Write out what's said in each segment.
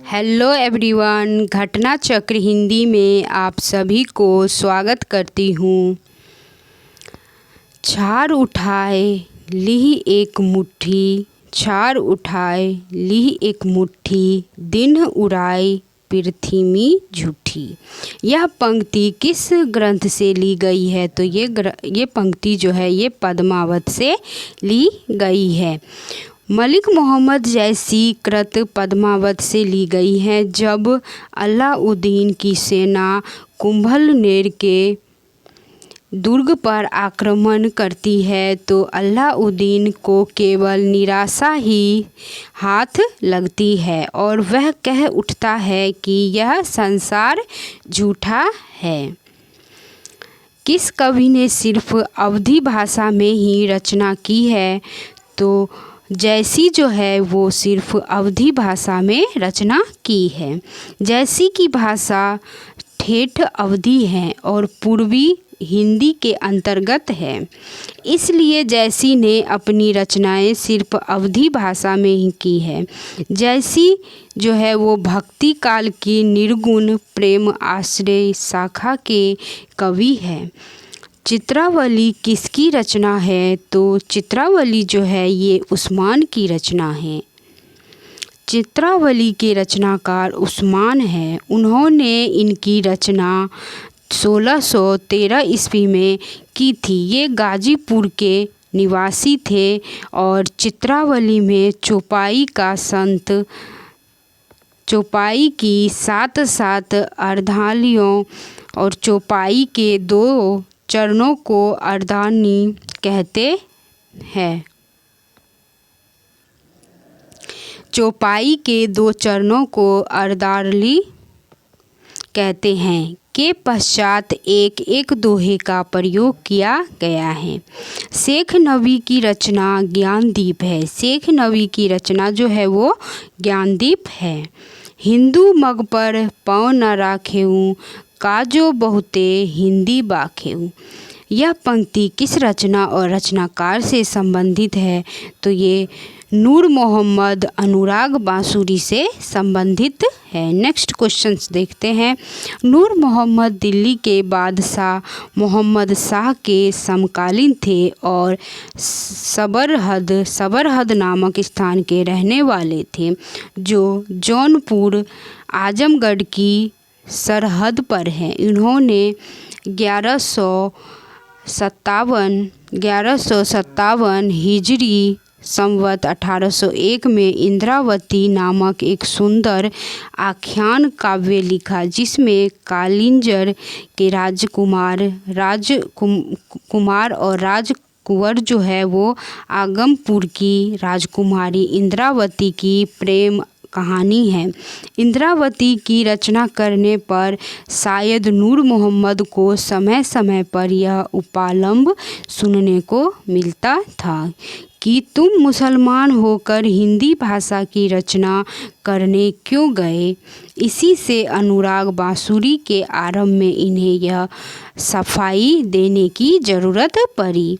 Hello everyone, घटना चक्र हिंदी में आप सभी को स्वागत करती हूँ। छार उठाए ली एक मुट्ठी, छार उठाए ली एक मुट्ठी, दिन उड़ाई पृथ्वी झूठी। यह पंक्ति किस ग्रंथ से ली गई है? तो ये पंक्ति जो है ये पद्मावत से ली गई है। मलिक मोहम्मद जैसी कृत पद्मावत से ली गई है। जब अलाउद्दीन की सेना कुंभलनेर के दुर्ग पर आक्रमण करती है तो अलाउद्दीन को केवल निराशा ही हाथ लगती है और वह कह उठता है कि यह संसार झूठा है। किस कवि ने सिर्फ अवधी भाषा में ही रचना की है? तो जैसी जो है वो सिर्फ अवधी भाषा में रचना की है। जैसी की भाषा ठेठ अवधी है और पूर्वी हिंदी के अंतर्गत है, इसलिए जैसी ने अपनी रचनाएं सिर्फ अवधी भाषा में ही की है। जैसी जो है वो भक्ति काल की निर्गुण प्रेम आश्रय शाखा के कवि है। चित्रावली किसकी रचना है? तो चित्रावली जो है ये उस्मान की रचना है। चित्रावली के रचनाकार उस्मान है। उन्होंने इनकी रचना 1613 ईस्वी में की थी। ये गाजीपुर के निवासी थे और चित्रावली में चौपाई का संत, चौपाई की 7 अर्धालियों और चौपाई के 2 चरणों को अर्धानी कहते हैं। चौपाई के 2 चरणों को अर्धाली कहते हैं। के पश्चात एक दोहे का प्रयोग किया गया है। शेख नबी की रचना ज्ञानदीप है। शेख नबी की रचना जो है वो ज्ञानदीप है। हिंदू मग पर पाँव न राखेऊँ, काजो बहुते हिंदी बाखेऊँ। यह पंक्ति किस रचना और रचनाकार से संबंधित है? तो ये नूर मोहम्मद अनुराग बांसुरी से संबंधित है। नेक्स्ट क्वेश्चंस देखते हैं। नूर मोहम्मद दिल्ली के बादशाह मोहम्मद शाह के समकालीन थे और सबरहद नामक स्थान के रहने वाले थे, जो जौनपुर आजमगढ़ की सरहद पर है। इन्होंने 1157 हिजरी संवत 1801 में इंद्रावती नामक एक सुंदर आख्यान काव्य लिखा, जिसमें कालिंजर के राजकुमार और राजकुंवर जो है वो आगमपुर की राजकुमारी इंद्रावती की प्रेम कहानी है। इंद्रावती की रचना करने पर शायद नूर मोहम्मद को समय समय पर यह उपालंब सुनने को मिलता था कि तुम मुसलमान होकर हिंदी भाषा की रचना करने क्यों गए। इसी से अनुराग बांसुरी के आरंभ में इन्हें यह सफाई देने की ज़रूरत पड़ी।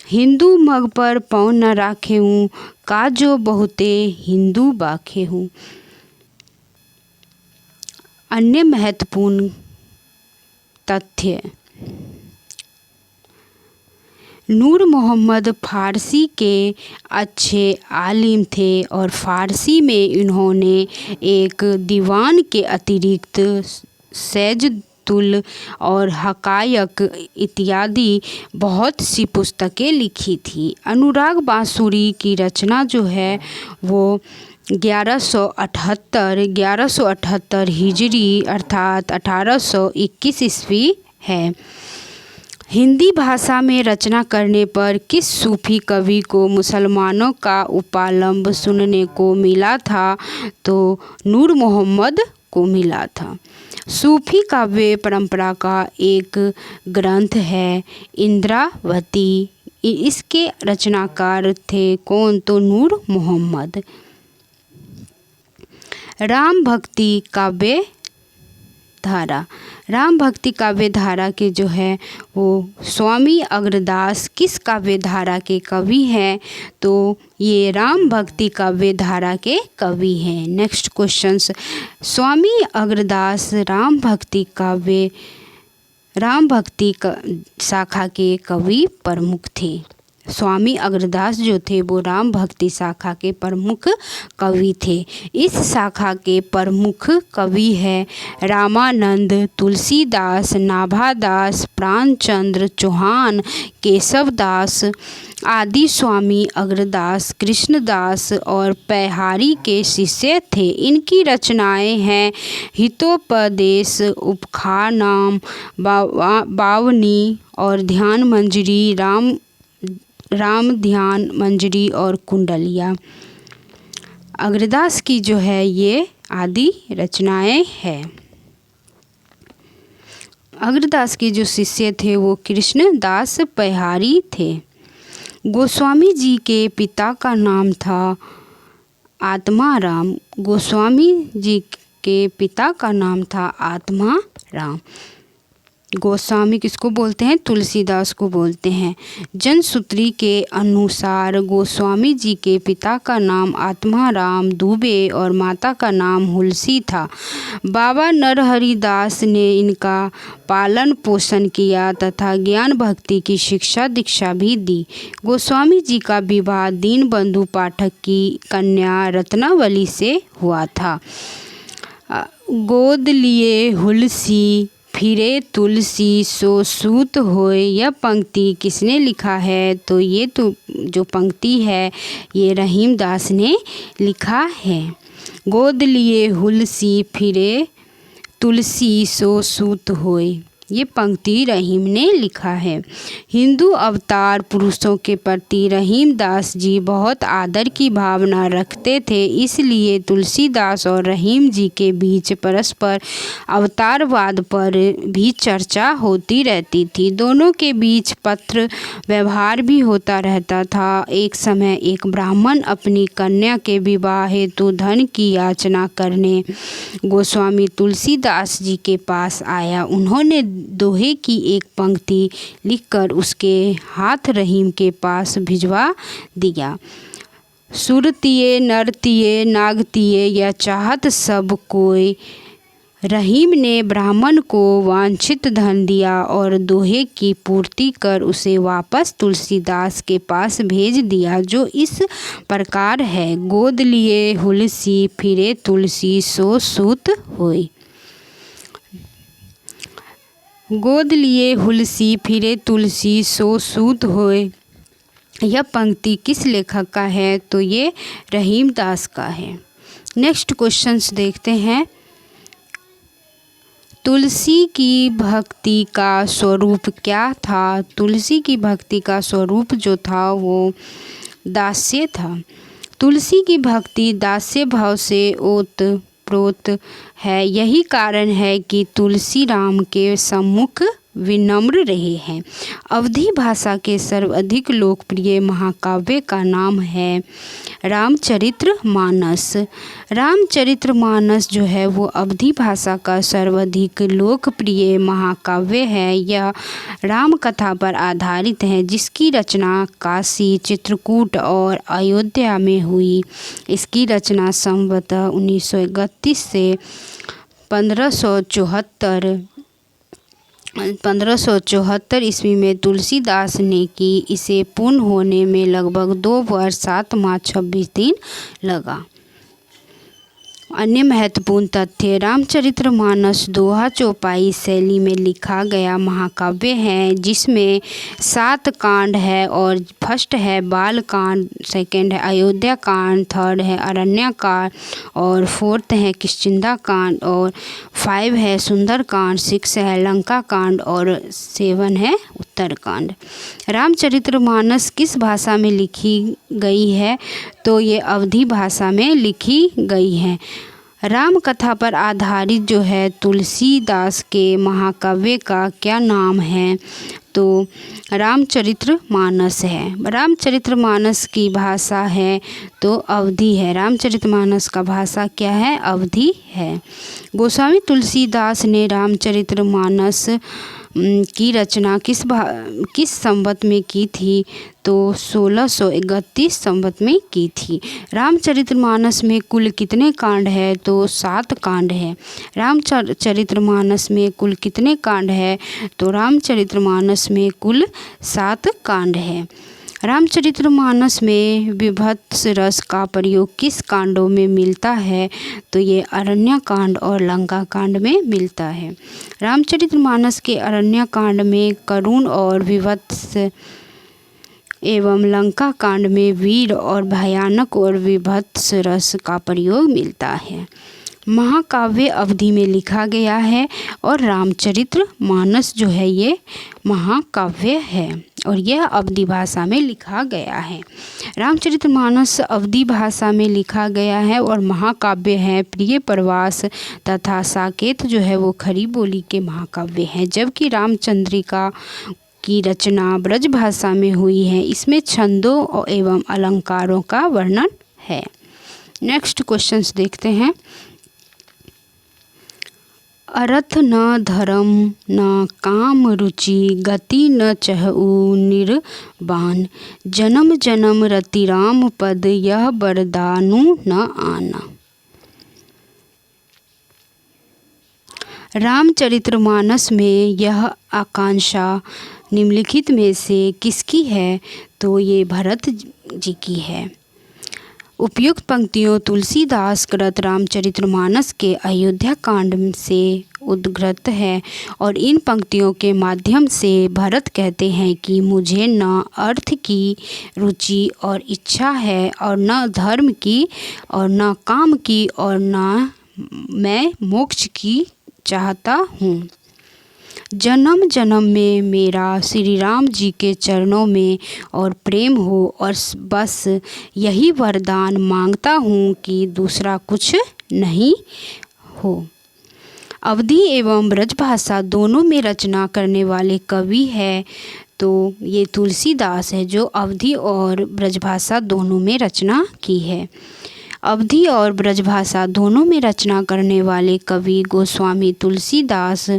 हिंदू मग पर पाँव न राखेऊँ, काजो बहुते हिंदू बाखेऊँ। अन्य महत्वपूर्ण तथ्य। नूर मोहम्मद फारसी के अच्छे आलिम थे और फारसी में इन्होंने एक दीवान के अतिरिक्त सैजुद्दौला और हकायक इत्यादि बहुत सी पुस्तकें लिखी थी। अनुराग बांसुरी की रचना जो है वो 1178 हिजरी अर्थात 1821 ईस्वी है। हिंदी भाषा में रचना करने पर किस सूफी कवि को मुसलमानों का उपालंब सुनने को मिला था? तो नूर मोहम्मद को मिला था। सूफी काव्य परंपरा का एक ग्रंथ है इंद्रावती। इसके रचनाकार थे कौन? तो नूर मोहम्मद। राम भक्ति काव्य धारा। राम भक्ति काव्य धारा के जो है वो स्वामी अग्रदास किस काव्य धारा के कवि हैं? तो ये राम भक्ति काव्य धारा के कवि हैं। नेक्स्ट क्वेश्चन, स्वामी अग्रदास राम भक्ति शाखा के कवि प्रमुख थे। स्वामी अग्रदास जो थे वो राम भक्ति शाखा के प्रमुख कवि थे। इस शाखा के प्रमुख कवि है रामानंद, तुलसीदास, नाभादास, प्राणचंद्र चौहान, केशवदास आदि। स्वामी अग्रदास कृष्णदास और पैहारी के शिष्य थे। इनकी रचनाएं हैं हितोपदेश, उपखानाम, बावनी और ध्यान मंजरी, राम ध्यान मंजरी और कुंडलिया। अग्रदास की जो है ये आदि रचनाएं हैं। अग्रदास के जो शिष्य थे वो कृष्णदास पैहारी थे। गोस्वामी जी के पिता का नाम था आत्माराम। गोस्वामी जी के पिता का नाम था आत्माराम। गोस्वामी किसको बोलते हैं? तुलसीदास को बोलते हैं। जनसूत्री के अनुसार गोस्वामी जी के पिता का नाम आत्माराम दुबे और माता का नाम हुलसी था। बाबा नरहरिदास ने इनका पालन पोषण किया तथा ज्ञान भक्ति की शिक्षा दीक्षा भी दी। गोस्वामी जी का विवाह दीनबंधु पाठक की कन्या रत्नावली से हुआ था। गोद लिए हुलसी फिरे तुलसी सो सूत होए, यह पंक्ति किसने लिखा है? तो ये तो जो पंक्ति है ये रहीमदास ने लिखा है। गोद लिए हुलसी फिरे तुलसी सो सूत होए, ये पंक्ति रहीम ने लिखा है। हिंदू अवतार पुरुषों के प्रति रहीमदास जी बहुत आदर की भावना रखते थे, इसलिए तुलसीदास और रहीम जी के बीच परस्पर अवतारवाद पर भी चर्चा होती रहती थी। दोनों के बीच पत्र व्यवहार भी होता रहता था। एक समय एक ब्राह्मण अपनी कन्या के विवाह हेतु धन की याचना करने गोस्वामी तुलसीदास जी के पास आया। उन्होंने दोहे की एक पंक्ति लिखकर उसके हाथ रहीम के पास भिजवा दिया। सुरतिये नरतिये नागतिये या चाहत सब कोई। रहीम ने ब्राह्मण को वांछित धन दिया और दोहे की पूर्ति कर उसे वापस तुलसीदास के पास भेज दिया, जो इस प्रकार है। गोद लिए हुलसी फिरे तुलसी सो सूत होई। गोद लिए हुलसी फिरे तुलसी सो सूत होए, यह पंक्ति किस लेखक का है? तो ये रहीमदास का है। नेक्स्ट क्वेश्चंस देखते हैं। तुलसी की भक्ति का स्वरूप क्या था? तुलसी की भक्ति का स्वरूप जो था वो दास्य था। तुलसी की भक्ति दास्य भाव से ओतप्रोत है। यही कारण है कि तुलसी राम के सम्मुख विनम्र रहे हैं। अवधी भाषा के सर्वाधिक लोकप्रिय महाकाव्य का नाम है रामचरितमानस। रामचरितमानस जो है वो अवधी भाषा का सर्वाधिक लोकप्रिय महाकाव्य है। यह राम कथा पर आधारित है, जिसकी रचना काशी, चित्रकूट और अयोध्या में हुई। इसकी रचना संवतः 1931 से 1574 ईस्वी में तुलसीदास ने की। इसे पूर्ण होने में लगभग 2 वर्ष 7 माह 26 दिन लगा। अन्य महत्वपूर्ण तथ्य, रामचरितमानस दोहा चौपाई शैली में लिखा गया महाकाव्य है, जिसमें 7 कांड है और फर्स्ट है बाल कांड, सेकंड है अयोध्या कांड, थर्ड है अरण्य कांड और फोर्थ है किष्किंधा कांड और 5 है सुंदर कांड, 6 है लंका कांड और 7 है उत्तर कांड। रामचरितमानस किस भाषा में लिखी गई है? तो ये अवधी भाषा में लिखी गई है। राम कथा पर आधारित जो है तुलसीदास के महाकाव्य का क्या नाम है? तो रामचरितमानस है। रामचरितमानस की भाषा है तो अवधी है। रामचरितमानस का भाषा क्या है? अवधी है। गोस्वामी तुलसीदास ने रामचरितमानस की रचना किस संवत में की थी? तो 1631 संवत में की थी। रामचरितमानस में कुल कितने कांड है? तो 7 कांड है। रामचरितमानस में कुल कितने कांड है? तो रामचरितमानस में कुल 7 कांड है। रामचरितमानस में विभत्स रस का प्रयोग किस कांडों में मिलता है? तो ये अरण्य कांड और लंका कांड में मिलता है। रामचरितमानस के अरण्य कांड में करुण और विभत्स एवं लंका कांड में वीर और भयानक और विभत्स रस का प्रयोग मिलता है। महाकाव्य अवधी में लिखा गया है और रामचरितमानस जो है ये महाकाव्य है और यह अवधी भाषा में लिखा गया है। रामचरितमानस अवधी भाषा में लिखा गया है और महाकाव्य है। प्रिय प्रवास तथा साकेत जो है वो खरी बोली के महाकाव्य हैं, जबकि रामचंद्रिका की रचना ब्रज भाषा में हुई है। इसमें छंदों एवं अलंकारों का वर्णन है। नेक्स्ट क्वेश्चंस देखते हैं। अर्थ न धर्म न काम रुचि, गति न चहु निर्वाण, जन्म जन्म रति राम पद, यह बरदानु न आना। रामचरितमानस में यह आकांक्षा निम्नलिखित में से किसकी है? तो ये भरत जी की है। उपयुक्त पंक्तियों तुलसीदास कृत रामचरितमानस के अयोध्या कांड से उद्गृत है और इन पंक्तियों के माध्यम से भरत कहते हैं कि मुझे न अर्थ की रुचि और इच्छा है और न धर्म की और न काम की और न मैं मोक्ष की चाहता हूँ। जन्म जन्म में मेरा श्री राम जी के चरणों में और प्रेम हो और बस यही वरदान मांगता हूँ कि दूसरा कुछ नहीं हो। अवधी एवं ब्रजभाषा दोनों में रचना करने वाले कवि है तो ये तुलसीदास है, जो अवधी और ब्रजभाषा दोनों में रचना की है। अवधी और ब्रजभाषा दोनों में रचना करने वाले कवि गोस्वामी तुलसीदास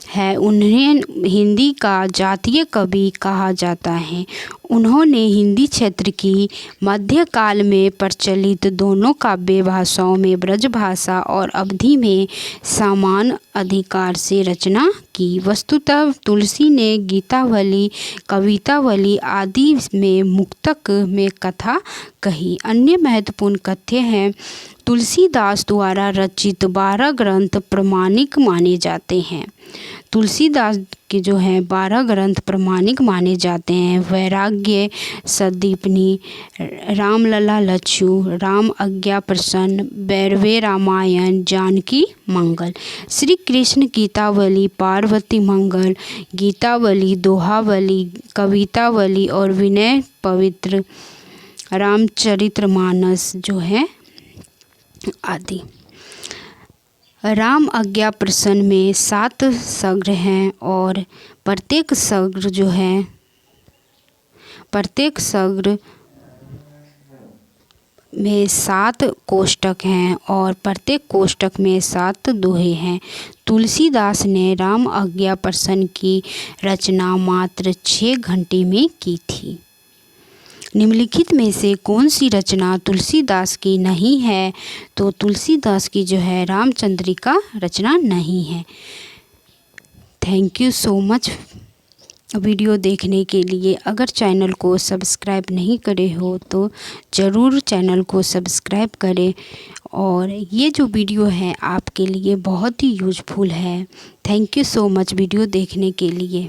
है। उन्हें हिंदी का जातीय कवि कहा जाता है। उन्होंने हिंदी क्षेत्र की मध्यकाल में प्रचलित दोनों काव्य भाषाओं में ब्रजभाषा और अवधी में समान अधिकार से रचना की। वस्तुतः तुलसी ने गीतावली, कवितावली आदि में मुक्तक में कथा कही। अन्य महत्वपूर्ण कथ्य हैं। तुलसीदास द्वारा रचित 12 ग्रंथ प्रामाणिक माने जाते हैं। तुलसीदास के जो हैं 12 ग्रंथ प्रामाणिक माने जाते हैं। वैराग्य सदीपनी, रामलला लच्छु, राम आज्ञा प्रसन्न, भैरवे रामायण, जानकी मंगल, श्री कृष्ण गीतावली, पार्वती मंगल, गीतावली, दोहावली, कवितावली और विनय पवित्र, रामचरितमानस जो है आदि। राम आज्ञा प्रसन्न में 7 सर्ग हैं और प्रत्येक सर्ग जो है प्रत्येक सर्ग में 7 कोष्टक हैं और प्रत्येक कोष्टक में 7 दोहे हैं। तुलसीदास ने राम आज्ञा प्रसन्न की रचना मात्र 6 घंटे में की थी। निम्नलिखित में से कौन सी रचना तुलसीदास की नहीं है? तो तुलसीदास की जो है रामचंद्रिका रचना नहीं है। Thank you so much video देखने के लिए। अगर चैनल को सब्सक्राइब नहीं करे हो तो ज़रूर चैनल को सब्सक्राइब करें और ये जो वीडियो है आपके लिए बहुत ही यूजफुल है। Thank you so much video देखने के लिए।